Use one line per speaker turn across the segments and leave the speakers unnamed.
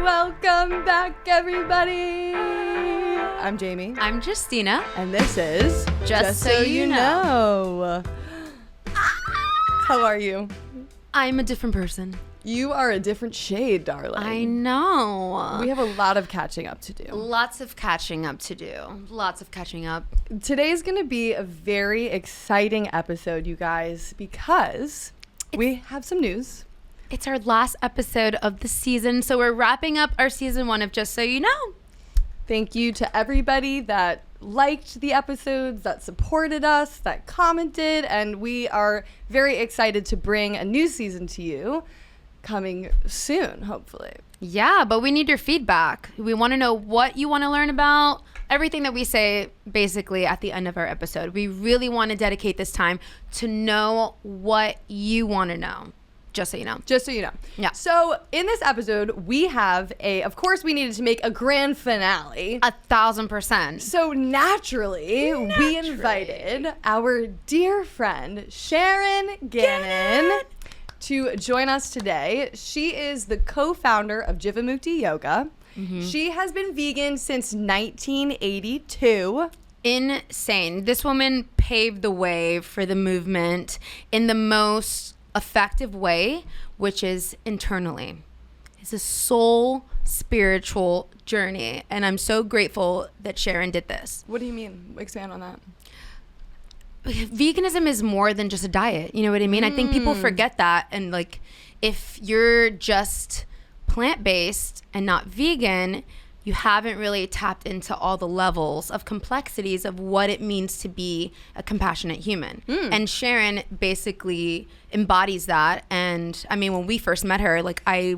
Welcome back, everybody. I'm Jamie.
I'm Justina.
And this is
Just So You Know.
How are you?
I'm a different person.
You are a different shade, darling.
I know.
We have a lot of catching up to do.
Lots of catching up.
Today's going to be a very exciting episode, you guys, because we have some news.
It's our last episode of the season, so we're wrapping up our season 1 of Just So You Know.
Thank you to everybody that liked the episodes, that supported us, that commented, and we are very excited to bring a new season to you coming soon, hopefully.
Yeah, but we need your feedback. We want to know what you want to learn about, everything that we say basically at the end of our episode. We really want to dedicate this time to know what you want to know. Just so you know.
Just so you know.
Yeah.
So in this episode, we have of course we needed to make a grand finale.
1,000%.
So naturally, we invited our dear friend, Sharon Gannon, to join us today. She is the co-founder of Jivamukti Yoga. Mm-hmm. She has been vegan since 1982.
Insane. This woman paved the way for the movement in the most effective way, which is internally. It's a soul spiritual journey, and I'm so grateful that Sharon did this.
What do you mean? Expand on that.
Veganism is more than just a diet, you know what I mean? I think people forget that, and like if you're just plant-based and not vegan, you haven't really tapped into all the levels of complexities of what it means to be a compassionate human. And Sharon basically embodies that. And I mean, when we first met her, like I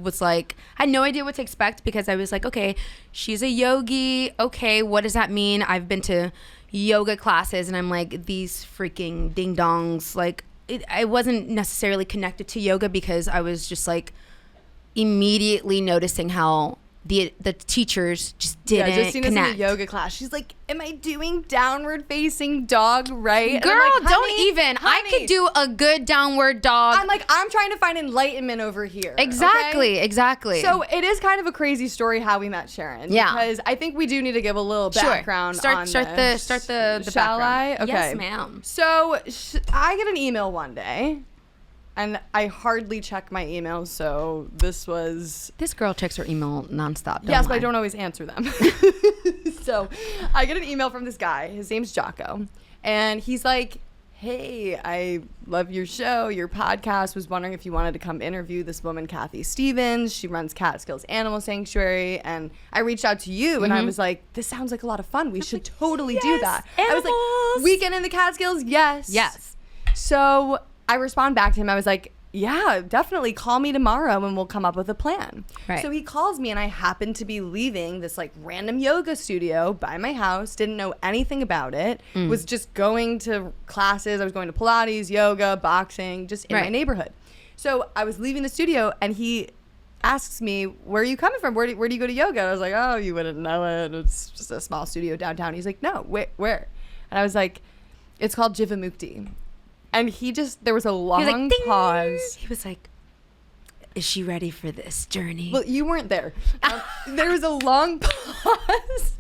had no idea what to expect, because I was like, okay, she's a yogi. Okay, what does that mean? I've been to yoga classes and I'm like, these freaking ding dongs. Like I wasn't necessarily connected to yoga because I was just like immediately noticing how the teachers just didn't
Justina's
connect.
in a yoga class. She's like, am I doing downward facing dog right?
Girl,
like,
don't even. I could do a good downward dog.
I'm like, I'm trying to find enlightenment over here.
Exactly,
okay?
exactly.
So it is kind of a crazy story how we met Sharon.
Yeah.
Because I think we do need to give a little background
Start the
Shall
background.
I? Okay.
Yes, ma'am.
So I get an email one day. And I hardly check my emails, so this
girl checks her email nonstop.
Yes, but I don't always answer them. So I get an email from this guy. His name's Jocko. And he's like, hey, I love your show, your podcast. Was wondering if you wanted to come interview this woman, Kathy Stevens. She runs Catskills Animal Sanctuary. And I reached out to you, and I was like, this sounds like a lot of fun. We should totally do that.
Animals.
I was like, weekend in the Catskills? Yes.
Yes.
So I respond back to him. I was like, yeah, definitely call me tomorrow and we'll come up with a plan.
Right.
So he calls me and I happen to be leaving this like random yoga studio by my house. Didn't know anything about it. Was just going to classes. I was going to Pilates, yoga, boxing, just in my neighborhood. So I was leaving the studio and he asks me, where are you coming from? Where do you go to yoga? And I was like, oh, you wouldn't know it. It's just a small studio downtown. He's like, no, where? And I was like, it's called Jivamukti. And there was a long pause.
He was like, is she ready for this journey?
Well, you weren't there. There was a long pause.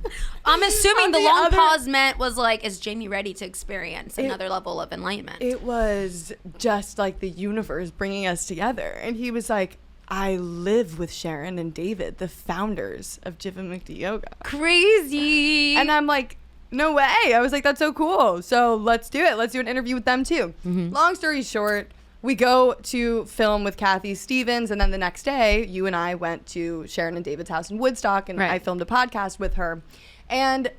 I'm assuming the long pause was like, is Jamie ready to experience another level of enlightenment?
It was just like the universe bringing us together. And he was like, I live with Sharon and David, the founders of Jivamukti Yoga.
Crazy.
And I'm like, no way. I was like, that's so cool. So let's do it. Let's do an interview with them too. Long story short, we go to film with Kathy Stevens. And then the next day, you and I went to Sharon and David's house in Woodstock. And I filmed a podcast with her. And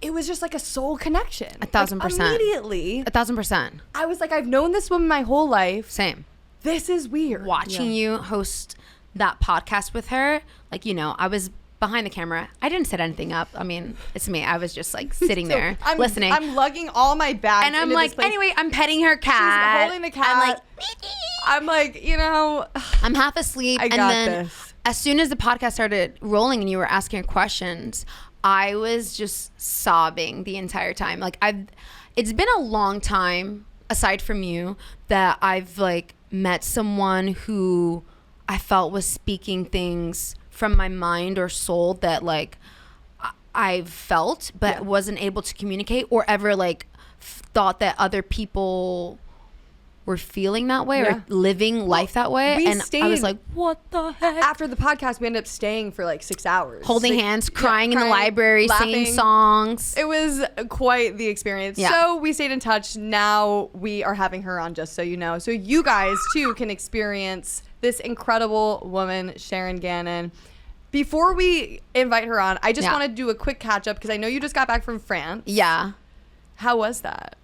it was just like a soul connection.
1,000%.
Like, immediately.
1,000%.
I was like, I've known this woman my whole life.
Same.
This is weird.
Watching you host that podcast with her, like, you know, I was behind the camera. I didn't set anything up. I mean, it's me. I was just like sitting there listening.
I'm lugging all my bags
and I'm like, anyway, I'm petting her cat.
She's holding the cat. I'm like, you know,
I'm half asleep.
I got this.
As soon as the podcast started rolling and you were asking questions, I was just sobbing the entire time. Like it's been a long time, aside from you, that I've like met someone who I felt was speaking things from my mind or soul that like I've felt but wasn't able to communicate, or ever like thought that other people were feeling that way or living life that way. And I was like, what the heck?
After the podcast, we ended up staying for like 6 hours.
Holding hands, crying in the library,
laughing,
singing songs.
It was quite the experience. Yeah. So we stayed in touch. Now we are having her on, just so you know. So you guys, too, can experience this incredible woman, Sharon Gannon. Before we invite her on, I just want to do a quick catch-up because I know you just got back from France.
Yeah.
How was that?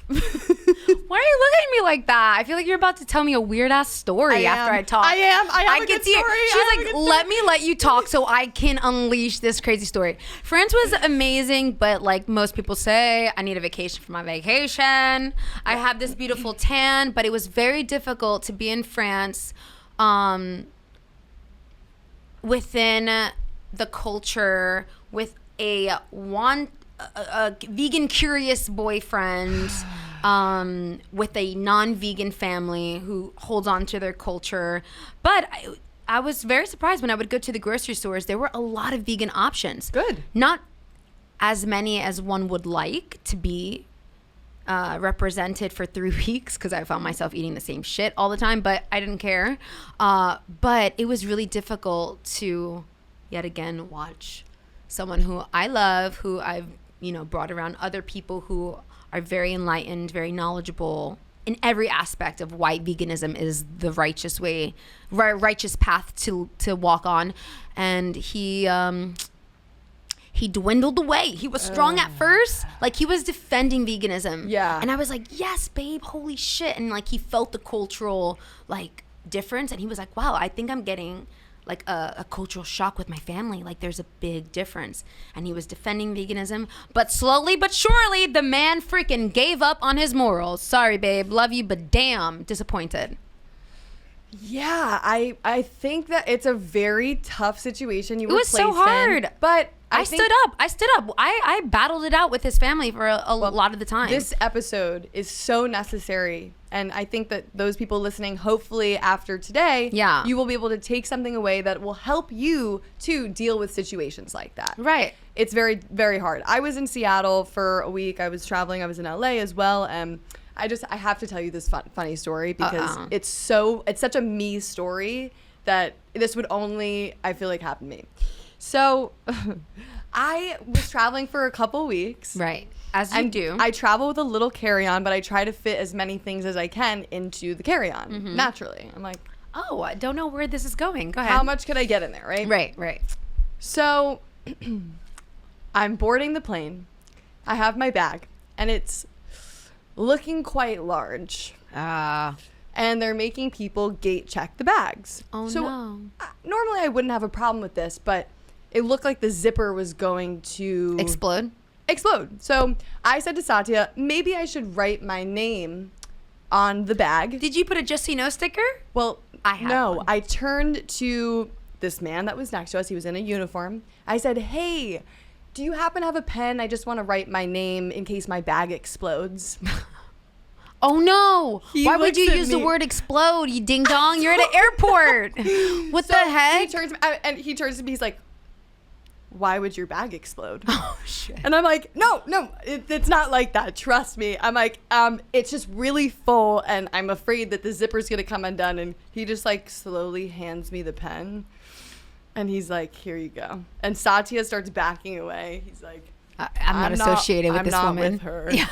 Why are you looking at me like that? I feel like you're about to tell me a weird ass story after I talk.
I am. I have a good story.
She's like, let me let you talk so I can unleash this crazy story. France was amazing, but like most people say, I need a vacation for my vacation. I have this beautiful tan, but it was very difficult to be in France within the culture with a vegan curious boyfriend with a non-vegan family who holds on to their culture. But I was very surprised when I would go to the grocery stores. There were a lot of vegan options.
Good.
Not as many as one would like to be represented for 3 weeks, because I found myself eating the same shit all the time, but I didn't care. But it was really difficult to yet again watch someone who I love, who I've brought around other people who are very enlightened, very knowledgeable in every aspect of why veganism is the righteous way, righteous path to walk on. And he dwindled away. He was strong at first, like he was defending veganism.
Yeah.
And I was like, yes, babe, holy shit. And like he felt the cultural like difference, and he was like, wow, I think I'm getting like a cultural shock with my family. Like there's a big difference. And he was defending veganism, but slowly but surely the man freaking gave up on his morals. Sorry, babe, love you, but damn, disappointed.
Yeah, I think that it's a very tough situation you were placed in.
It was so hard.
But
I stood up. I battled it out with his family for a lot of the time.
This episode is so necessary. And I think that those people listening, hopefully after today, you will be able to take something away that will help you to deal with situations like that.
Right.
It's very, very hard. I was in Seattle for a week. I was traveling. I was in LA as well. And I have to tell you this funny story because it's such a me story that this would only, I feel like, happen to me. So I was traveling for a couple weeks.
Right. As you do.
I travel with a little carry-on, but I try to fit as many things as I can into the carry-on, naturally. I'm like,
oh, I don't know where this is going. Go ahead.
How much could I get in there, right?
Right.
So I'm boarding the plane. I have my bag, and it's looking quite large. And they're making people gate check the bags.
Oh,
so,
no.
Normally I wouldn't have a problem with this, but it looked like the zipper was going to
explode.
So I said to Satya, maybe I should write my name on the bag.
Did you put a Just So You Know sticker?
Well,
I had one.
I turned to this man that was next to us. He was in a uniform. I said, hey, do you happen to have a pen? I just want to write my name in case my bag explodes.
Oh no! Why would you
looks at
use
me.
the word explode, you ding dong? You're at an airport. What the heck?
He turns to me, he's like, why would your bag explode?
Oh shit.
And I'm like, no, it's not like that. Trust me. I'm like, it's just really full and I'm afraid that the zipper's gonna come undone. And he just like slowly hands me the pen. And he's like, here you go. And Satya starts backing away. He's like,
I'm not associated with this woman.
I'm not with her. Yeah.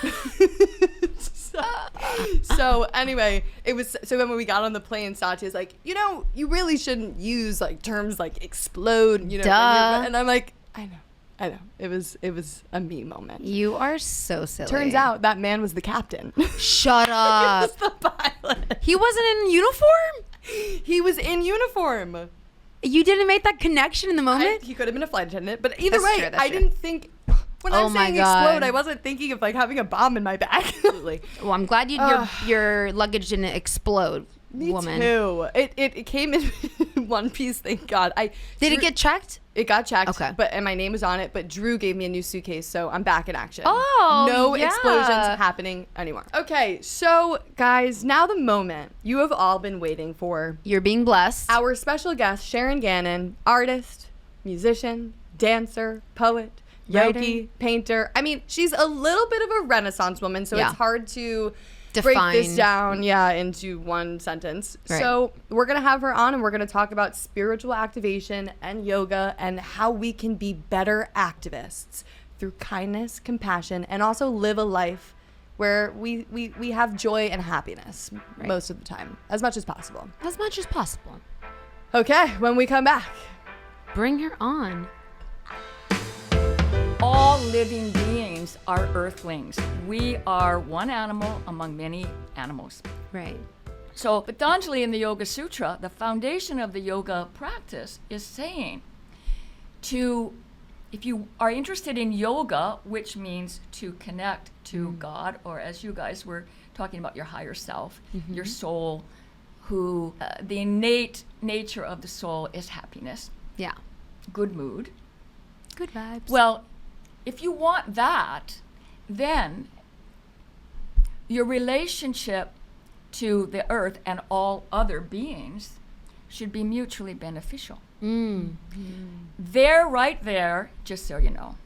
So anyway, so when we got on the plane, Satya's like, you really shouldn't use like terms like explode,
Duh.
And I'm like, I know. It was a me moment.
You are so silly.
Turns out that man was the captain.
Shut up.
He was the pilot.
He wasn't in uniform?
He was in uniform.
You didn't make that connection in the moment?
He could have been a flight attendant, but either
That's
way,
true.
I didn't think. When I'm saying explode, I wasn't thinking of like having a bomb in my bag.
Well, I'm glad your luggage didn't explode. woman.
Me too. It came in one piece, thank God.
Did it get checked?
It got checked,
Okay.
and my name was on it, but Drew gave me a new suitcase, so I'm back in action.
Oh,
no
yeah.
explosions happening anymore. Okay, so guys, now the moment you have all been waiting for.
You're being blessed.
Our special guest, Sharon Gannon, artist, musician, dancer, poet, yogi,
Writer.
painter. I mean, she's a little bit of a Renaissance woman, so
Yeah.
it's hard to
Define.
break this down, into one sentence.
Right.
So we're going to have her on, and we're going to talk about spiritual activation and yoga and how we can be better activists through kindness, compassion, and also live a life where we have joy and happiness most of the time, as much as possible.
As much as possible.
Okay, when we come back.
Bring her on.
All living beings are earthlings. We are one animal among many animals.
Right.
So Patanjali in the Yoga Sutra, the foundation of the yoga practice, is saying if you are interested in yoga, which means to connect to God, or as you guys were talking about, your higher self, your soul, who the innate nature of the soul is happiness,
Yeah.
good mood.
Good vibes.
Well, if you want that, then your relationship to the earth and all other beings should be mutually beneficial. Right there, just so you know,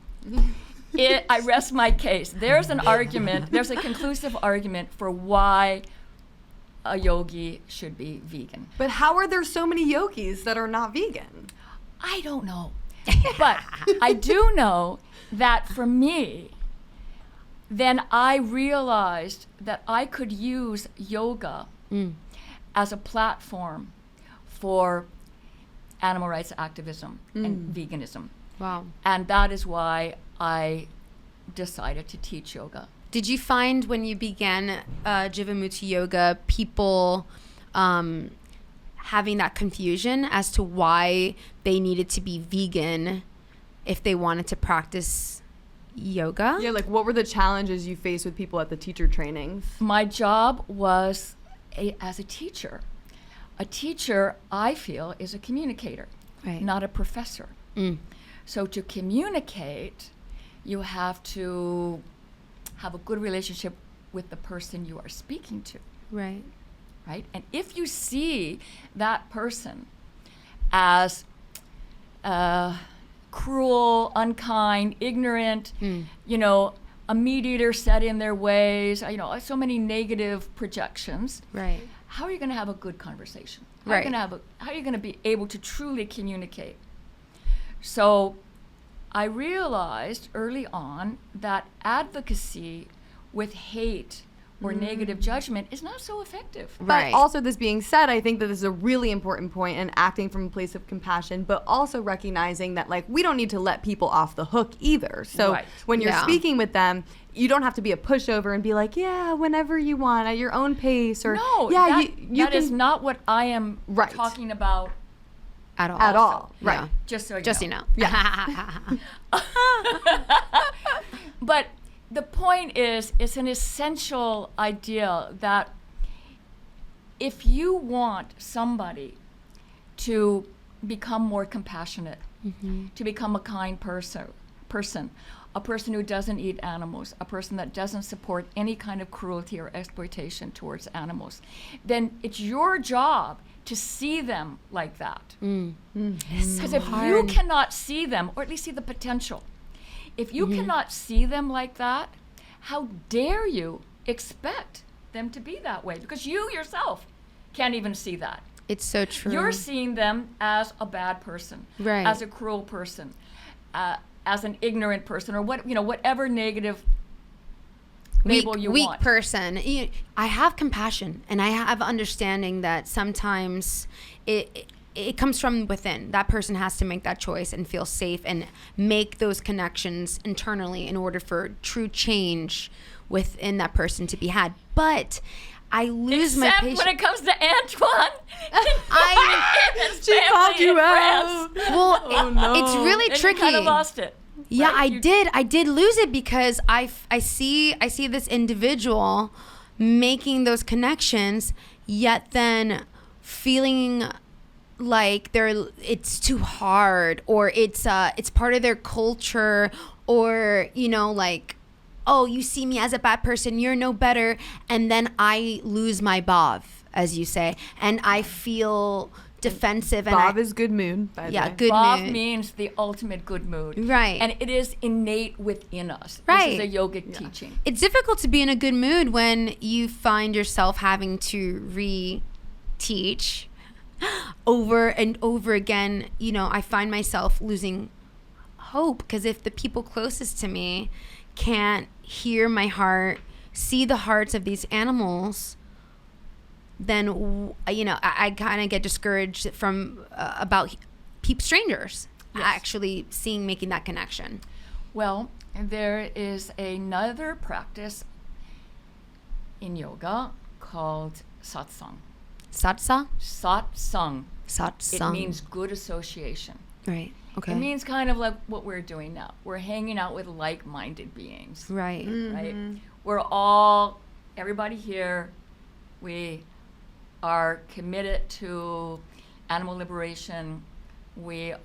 I rest my case. There's an argument, there's a conclusive argument for why a yogi should be vegan.
But how are there so many yogis that are not vegan?
I don't know. But I do know that for me, then I realized that I could use yoga as a platform for animal rights activism and veganism.
Wow.
And that is why I decided to teach yoga.
Did you find when you began Jivamukti Yoga, people having that confusion as to why they needed to be vegan if they wanted to practice yoga?
Yeah, like what were the challenges you faced with people at the teacher trainings?
My job was as a teacher. A teacher, I feel, is a communicator,
Right.
not a professor. So to communicate, you have to have a good relationship with the person you are speaking to,
Right.
right? And if you see that person as cruel, unkind, ignorant, a meat eater set in their ways, so many negative projections,
Right.
how are you going to have a good conversation?
Right.
How are you going to be able to truly communicate? So I realized early on that advocacy with hate or negative judgment is not so effective.
Right.
But also, this being said, I think that this is a really important point in acting from a place of compassion, but also recognizing that, like, we don't need to let people off the hook either. So
Right.
when you're
Yeah.
speaking with them, you don't have to be a pushover and be like, yeah, whenever you want, at your own pace, or
No,
yeah,
that is not what I am
Right.
talking about.
At all.
at all.
Yeah.
Right.
Just so you
Justina.
But the point is, it's an essential idea that if you want somebody to become more compassionate, to become a kind person, a person who doesn't eat animals, a person that doesn't support any kind of cruelty or exploitation towards animals, then it's your job to see them like that. Because if you cannot see them, or at least see the potential, if you cannot see them like that, how dare you expect them to be that way? Because you yourself can't even see that.
It's so true.
You're seeing them as a bad person,
Right.
as a cruel person, as an ignorant person, or whatever negative label you
weak
want.
person. I have compassion, and I have understanding that sometimes it comes from within. That person has to make that choice and feel safe and make those connections internally in order for true change within that person to be had. But I lose my
Except
patience.
when it comes to Antoine.
She called you out.
Well, it's really
And
tricky.
you kind of lost it.
Yeah,
right?
I did lose it because I see this individual making those connections, yet then feeling like it's too hard, or it's part of their culture, or like, oh, you see me as a bad person, you're no better, and then I lose my Bob, as you say, and I feel defensive.
Bob is good mood, by the way.
Good
Bob
mood
means the ultimate good mood.
Right.
And it is innate within us.
Right.
This is a yogic teaching.
It's difficult to be in a good mood when you find yourself having to re-teach over and over again. I find myself losing hope, because if the people closest to me can't hear my heart, see the hearts of these animals, then I kind of get discouraged from about strangers actually making that connection.
Well, there is another practice in yoga called satsang.
Satsang?
Satsang.
Satsang.
It means good association.
Right. Okay.
It means kind of like what we're doing now. We're hanging out with like-minded beings.
Right.
Right. We're everybody here, we are committed to animal liberation. We're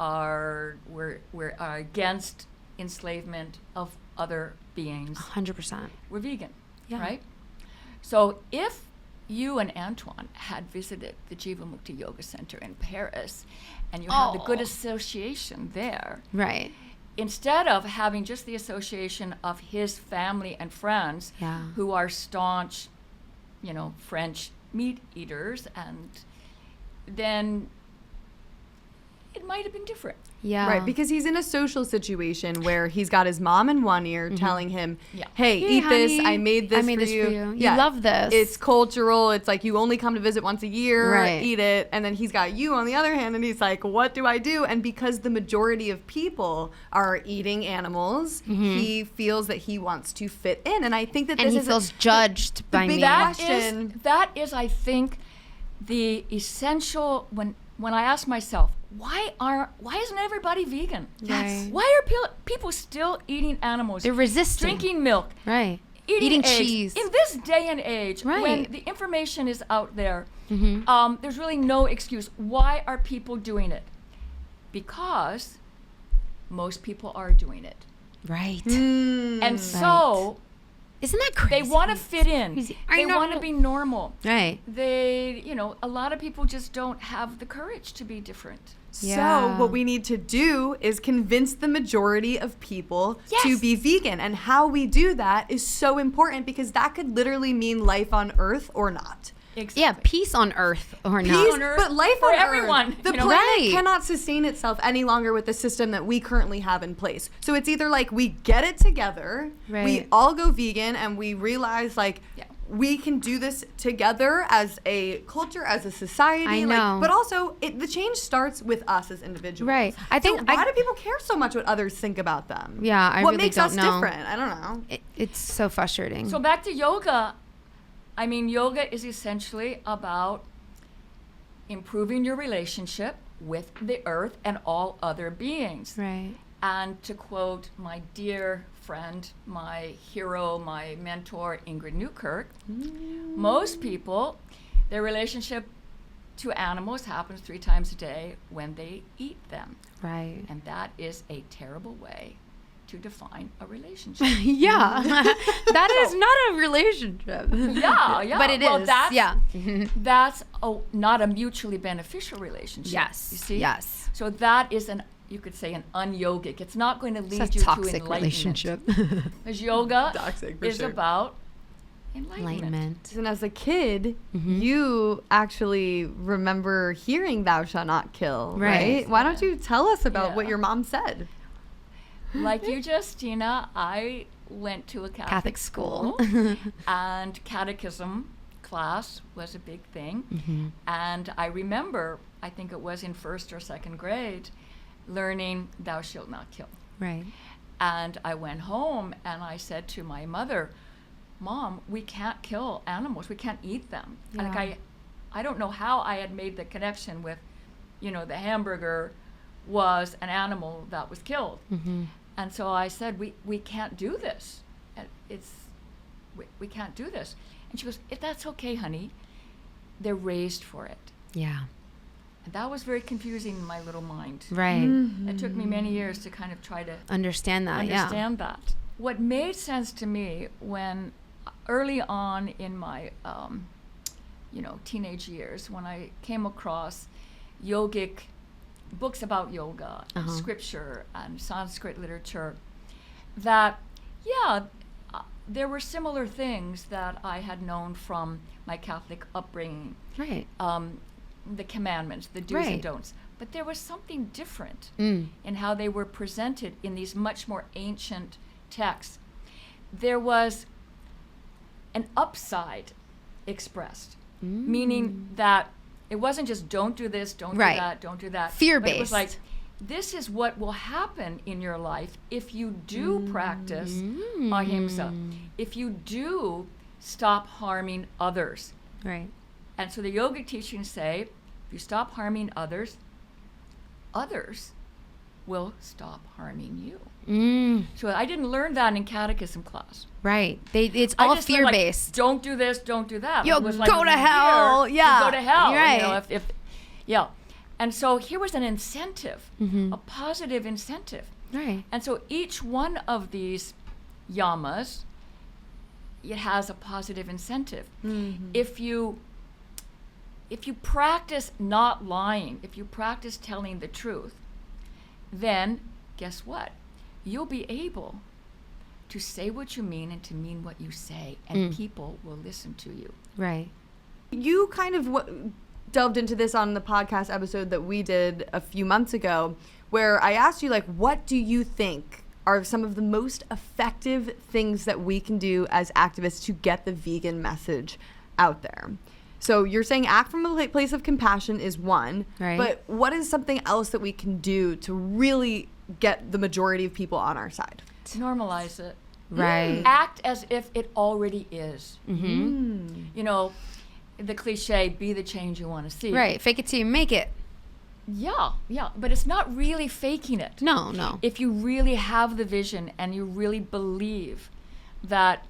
against enslavement of other beings.
100%.
We're vegan,
Yeah.
right? So if you and Antoine had visited the Jivamukti Yoga Center in Paris, and you had the good association there,
Right.
instead of having just the association of his family and friends who are staunch, French meat eaters, and then it might have been different.
Yeah.
Right, because he's in a social situation where he's got his mom in one ear telling him, hey, eat
honey,
this, I made this for you.
You love this.
It's cultural. It's like you only come to visit once a year,
Right.
eat it. And then he's got you on the other hand, and he's like, what do I do? And because the majority of people are eating animals, he feels that he wants to fit in. And I think that
and
this
he
is
feels judged by me.
That is, I think, the essential, when I ask myself, why isn't everybody vegan?
Right.
Why are people still eating animals?
They're resisting.
Drinking milk.
Right.
Eating eggs.
cheese.
In this day and age,
Right.
when the information is out there, there's really no excuse. Why are people doing it? Because most people are doing it.
Right.
And so
Isn't that crazy?
they want to fit in.
Crazy.
They want to be normal.
Right.
They, a lot of people just don't have the courage to be different.
So what we need to do is convince the majority of people to be vegan. And how we do that is so important, because that could literally mean life on Earth or not.
Exactly.
Yeah, peace on Earth or not.
Peace,
on Earth
but life
for
on
everyone,
Earth. The
you know?
planet
Right.
cannot sustain itself any longer with the system that we currently have in place. So it's either like we get it together, we
Right.
all go vegan, and we realize we can do this together as a culture, as a society.
I know.
But also, the change starts with us as individuals.
Right. I think
So why do people care so much what others think about them?
Yeah, I
what
really
makes
don't
us
know.
different? I don't know.
It's so frustrating.
So back to yoga. I mean, yoga is essentially about improving your relationship with the earth and all other beings.
Right.
And to quote my dear friend, my hero, my mentor, Ingrid Newkirk, most people, their relationship to animals happens 3 times a day when they eat them.
Right.
And that is a terrible way to define a relationship.
Yeah. That is not a relationship.
Yeah.
But it is.
Well, that's not a mutually beneficial relationship.
Yes.
You see?
Yes.
So that is you could say an unyogic. It's not going to lead
It's a
you to
toxic
enlightenment.
relationship.
Because yoga
Toxic, for
is
sure.
about enlightenment.
Enlightenment.
And as a kid, you actually remember hearing "Thou shalt not kill," right? Why don't you tell us about what your mom said?
Like you, Justina, I went to a Catholic school, and catechism class was a big thing. And I remember, I think it was in 1st or 2nd grade, learning "Thou shalt not kill."
Right.
And I went home and I said to my mother, Mom, we can't kill animals. We can't eat them.
Yeah.
Like I don't know how I had made the connection with, the hamburger was an animal that was killed. And so I said, we can't do this. We can't do this. And she goes, if that's okay, honey, they're raised for it.
Yeah.
And that was very confusing in my little mind.
Right.
It took me many years to kind of try to
Understand that.
that. What made sense to me when early on in my teenage years, when I came across yogic books about yoga and scripture and Sanskrit literature, that there were similar things that I had known from my Catholic upbringing.
Right.
The commandments, the do's and don'ts. But there was something different in how they were presented in these much more ancient texts. There was an upside expressed, meaning that it wasn't just don't do this, don't do that, don't do that.
Fear-based.
But it was like, this is what will happen in your life if you do practice ahimsa, if you do stop harming others.
Right.
And so the yogic teachings say, if you stop harming others, others will stop harming you. So I didn't learn that in catechism class.
Right. It's all fear-based.
Like, don't do this, don't do that.
Yo, go to hell. Yeah.
You go to hell.
Right.
Yeah. And so here was an incentive, a positive incentive.
Right.
And so each one of these yamas, it has a positive incentive. If you practice not lying, if you practice telling the truth, then guess what? You'll be able to say what you mean and to mean what you say, and people will listen to you.
Right.
You kind of delved into this on the podcast episode that we did a few months ago, where I asked you, like, what do you think are some of the most effective things that we can do as activists to get the vegan message out there? So you're saying act from a place of compassion is one,
right.
But what is something else that we can do to really get the majority of people on our side?
To normalize it.
Right.
Act as if it already is. You know, the cliche, be the change you want to see.
Right. Fake it till you make it.
Yeah. But it's not really faking it.
No.
If you really have the vision and you really believe that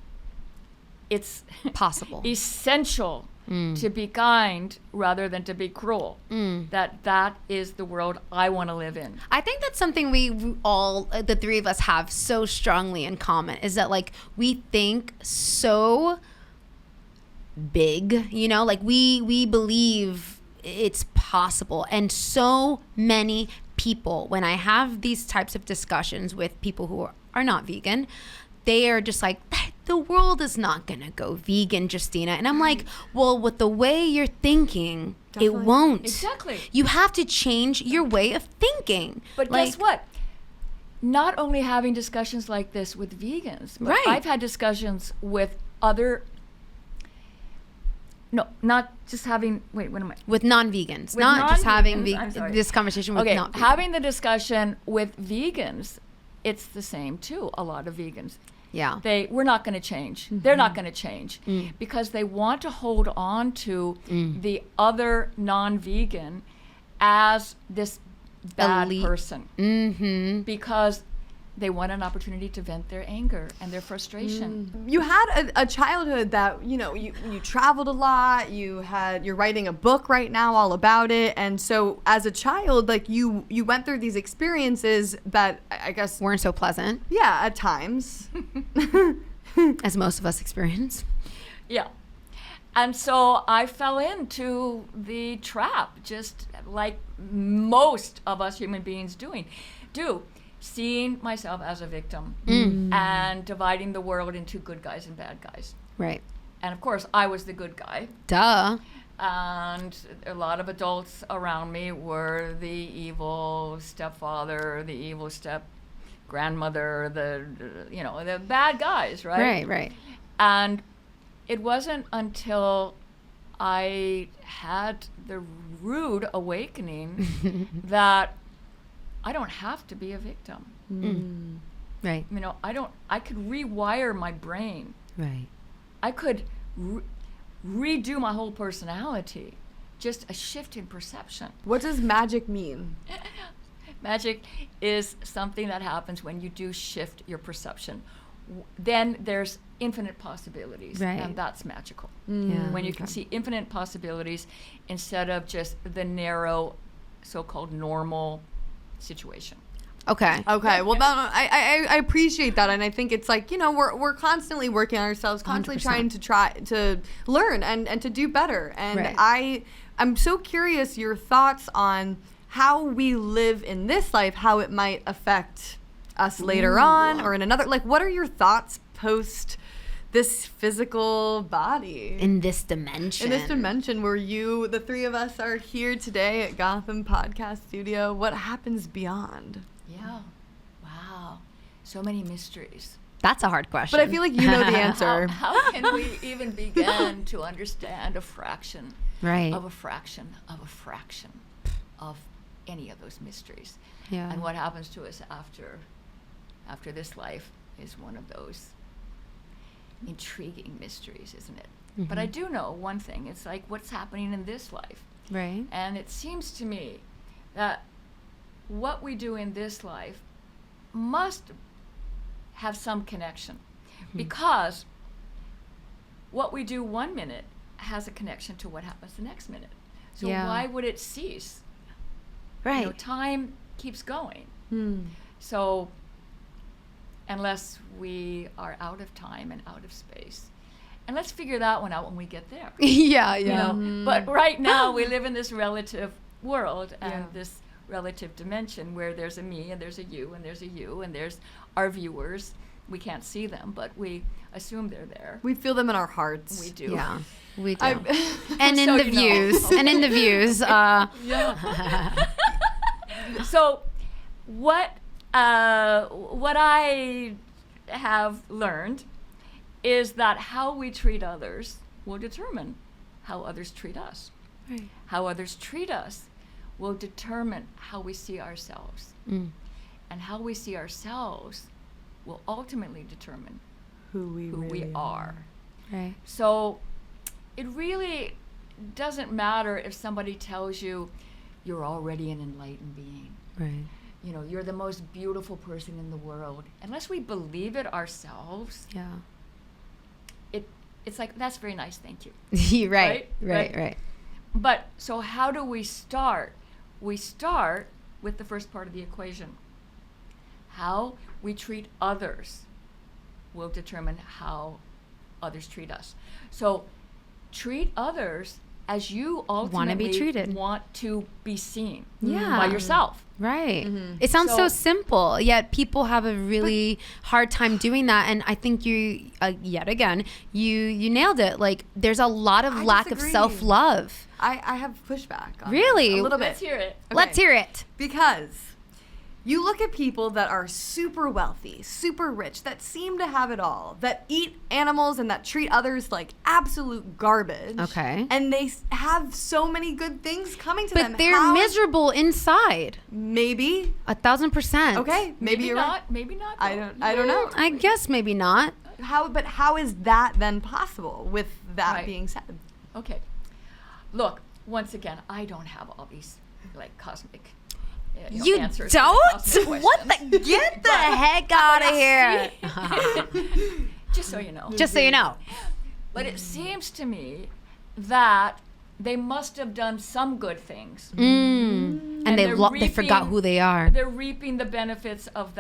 it's
possible,
essential to be kind rather than to be cruel, that is the world I want to live in.
I think that's something we all, the three of us, have so strongly in common, is that, like, we think so big, you know, like we believe it's possible. And so many people, when I have these types of discussions with people who are not vegan, they are just like, the world is not going to go vegan, Justina. And I'm like, well, with the way you're thinking,
Definitely.
It won't.
Exactly.
You have to change your way of thinking.
But guess what? Not only having discussions like this with vegans, but
right.
I've had discussions with other... No, not just having... Wait, what am I...
With non-vegans.
With
not just having
non-vegans,
this conversation with non-vegans.
Having the discussion with vegans, it's the same too. A lot of vegans.
Yeah.
We're not going to change. They're not going to change because they want to hold on to the other non-vegan as this bad
elite
person because they want an opportunity to vent their anger and their frustration.
You had a childhood that, you know, you traveled a lot, you're writing a book right now all about it, and so as a child, like, you went through these experiences that I guess
weren't so pleasant.
Yeah, at times.
As most of us experience.
Yeah. And so I fell into the trap, just like most of us human beings do. Seeing myself as a victim and dividing the world into good guys and bad guys.
Right.
And of course, I was the good guy.
Duh.
And a lot of adults around me were the evil stepfather, the evil step grandmother, the bad guys, right?
Right.
And it wasn't until I had the rude awakening that I don't have to be a victim.
Right.
You know, I could rewire my brain.
Right.
I could redo my whole personality. Just a shift in perception.
What does magic mean?
Magic is something that happens when you do shift your perception. then there's infinite possibilities,
Right.
and that's magical.
Yeah.
When you can see infinite possibilities instead of just the narrow, so-called normal situation.
Okay.
Okay, well, I appreciate that, and I think it's like, you know, we're constantly working on ourselves, constantly
100%.
trying to learn and to do better. And
Right.
I'm so curious your thoughts on how we live in this life, how it might affect us later on or in another. Like, what are your thoughts post this physical body?
In this dimension.
In this dimension where the three of us are here today at Gotham Podcast Studio, what happens beyond?
Yeah. Wow. So many mysteries.
That's a hard question.
But I feel like you know the answer.
How can we even begin to understand a fraction
Right.
of a fraction of a fraction of any of those mysteries?
Yeah.
And what happens to us after this life is one of those intriguing mysteries, isn't it? But I do know one thing. It's like, what's happening in this life?
Right.
And it seems to me that what we do in this life must have some connection, because what we do 1 minute has a connection to what happens the next minute. So
Yeah.
why would it cease?
Right.
You know, time keeps going. So unless we are out of time and out of space. And let's figure that one out when we get there.
Yeah.
You
Yeah.
know? But right now we live in this relative world and
Yeah.
this relative dimension where there's a me and there's a you and there's a you and there's our viewers. We can't see them, but we assume they're there.
We feel them in our hearts.
We do.
Yeah. We do.
I'm-
And in
So
the
you know.
views. And in the views.
Yeah. So what I have learned is that how we treat others will determine how others treat us.
Right.
How others treat us will determine how we see ourselves.
Mm.
And how we see ourselves will ultimately determine
who we
who
really
we are.
Right.
So it really doesn't matter if somebody tells you you're already an enlightened being.
Right.
You know, you're the most beautiful person in the world. Unless we believe it ourselves,
Yeah.
it's like, that's very nice, thank you.
Right.
Right?
Right.
But so how do we start? We start with the first part of the equation. How we treat others will determine how others treat us. So treat others as you ultimately
treated.
want to be seen
Yeah.
by yourself.
Right. It sounds so
So-
simple, yet people have a really hard time doing that. And I think you, yet again, you nailed it. Like, there's a lot of
I
lack
disagree.
of self-love.
I have pushback on
Really?
this a little bit.
Let's hear it.
Okay.
Let's hear it.
Because you look at people that are super wealthy, super rich, that seem to have it all, that eat animals and that treat others like absolute garbage.
Okay.
And they have so many good things coming to them.
But they're
How-
miserable inside.
Maybe.
1,000%.
Okay. Maybe you're
not.
right.
Maybe not.
I
though.
don't know.
I guess maybe not.
But how is that then possible with that
Right.
being said?
Okay. Look, once again, I don't have all these like cosmic
You
answers to the
don't?
cosmic
What
questions.
the? Get the heck out of here.
Just so you know.
Just so you know.
But it seems to me that they must have done some good things.
And they
they're
they forgot
reaping-
who they are.
They're reaping the benefits of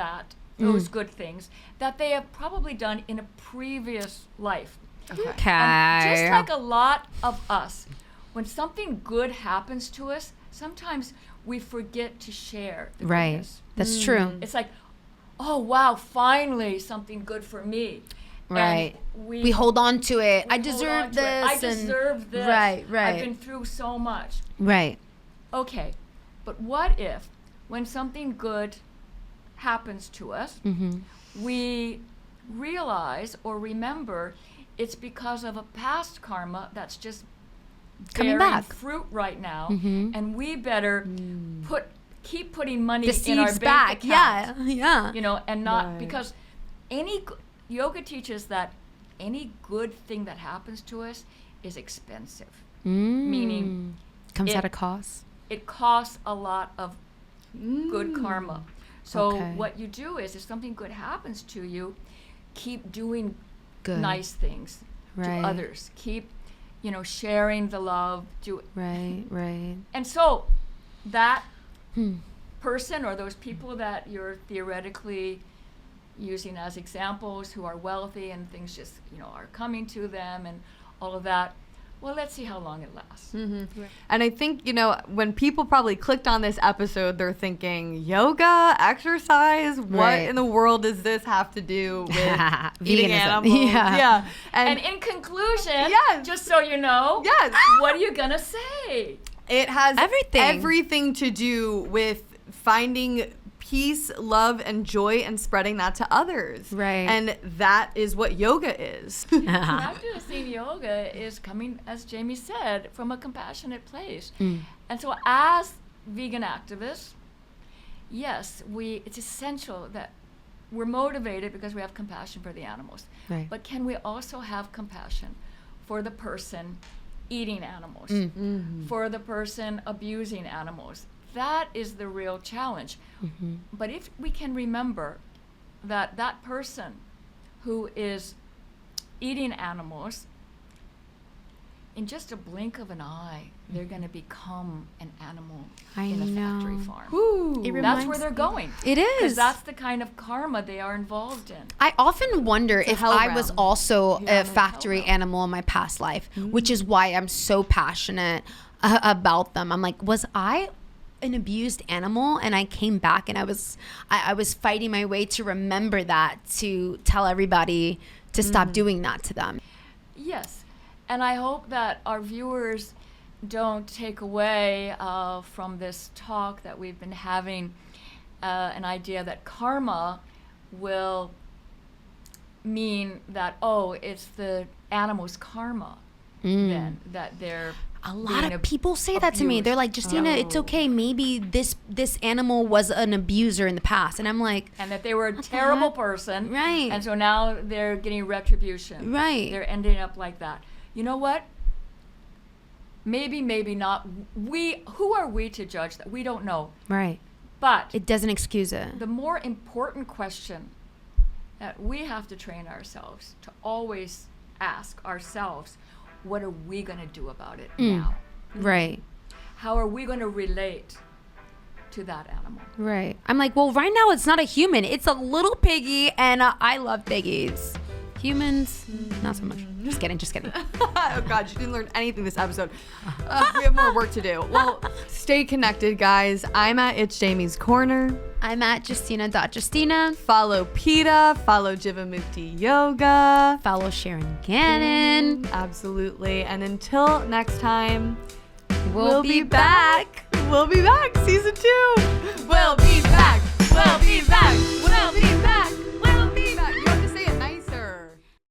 those good things that they have probably done in a previous life.
Okay.
And just like a lot of us, when something good happens to us, sometimes we forget to share the
Right.
goodness.
That's true.
It's like, oh wow, finally something good for me.
Right.
And
We hold on to it. I
hold on
deserve
to it.
this.
I
and-
deserve this.
Right.
I've been through so much.
Right.
Okay, but what if when something good happens to us, we realize or remember it's because of a past karma that's just
Coming
bearing
back.
fruit right now, and we better keep putting money
The
in our
seeds
bank
back.
account,
Yeah.
you know, and not
Right.
because yoga teaches that any good thing that happens to us is expensive, meaning
comes
it-
at a cost.
it costs a lot of good karma. So
Okay.
what you do is if something good happens to you, keep doing
Good.
nice things
Right.
to others. Keep, sharing the love.
Right.
And so that person or those people that you're theoretically using as examples who are wealthy and things just, are coming to them and all of that, well, let's see how long it lasts.
Mm-hmm. And I think, when people probably clicked on this episode, they're thinking, yoga, exercise, what in the world does this have to do with eating animals?
Yeah.
And in conclusion,
Yes.
just so you know,
Yes.
what are you going to say?
It has
Everything.
everything to do with finding peace, love, and joy and spreading that to others.
Right.
And that is what yoga is.
Practicing yoga is coming, as Jamie said, from a compassionate place. And so as vegan activists, yes, it's essential that we're motivated because we have compassion for the animals.
Right.
But can we also have compassion for the person eating animals, for the person abusing animals? That is the real challenge. But if we can remember that that person who is eating animals, in just a blink of an eye, they're going to become an animal in a factory farm. That's where they're going.
It is.
Because that's the kind of karma they are involved in.
I often wonder if
hell
I was
realm.
also
Yeah,
a
it's a
factory
hell realm.
animal in my past life, which is why I'm so passionate about them. I'm like, was I an abused animal and I came back and I was fighting my way to remember that, to tell everybody to stop doing that to them.
Yes. And I hope that our viewers don't take away from this talk that we've been having an idea that karma will mean that, it's the animal's karma then that they're
A lot
being
of people say that to me.
abused.
They're like, Justina, it's okay. Maybe this animal was an abuser in the past. And I'm like,
and that they were a terrible person.
Right.
And so now they're getting retribution.
Right.
They're ending up like that. You know what? Maybe not. Who are we to judge that? We don't know.
right.
But
It doesn't excuse it.
the more important question that we have to train ourselves to always ask ourselves, what are we going to do about it now?
Right.
How are we going to relate to that animal?
Right. I'm like, well, right now it's not a human. It's a little piggy, and I love piggies. Humans, not so much. Just kidding.
Oh God, you didn't learn anything this episode. We have more work to do. Well, stay connected, guys. I'm at It's Jamie's Corner.
I'm at Justina.
Follow PETA. Follow Jivamukti Yoga.
Follow Sharon Gannon.
Absolutely. And until next time,
We'll be back.
We'll be back. Season 2. We'll be back. We'll be back. We'll be back.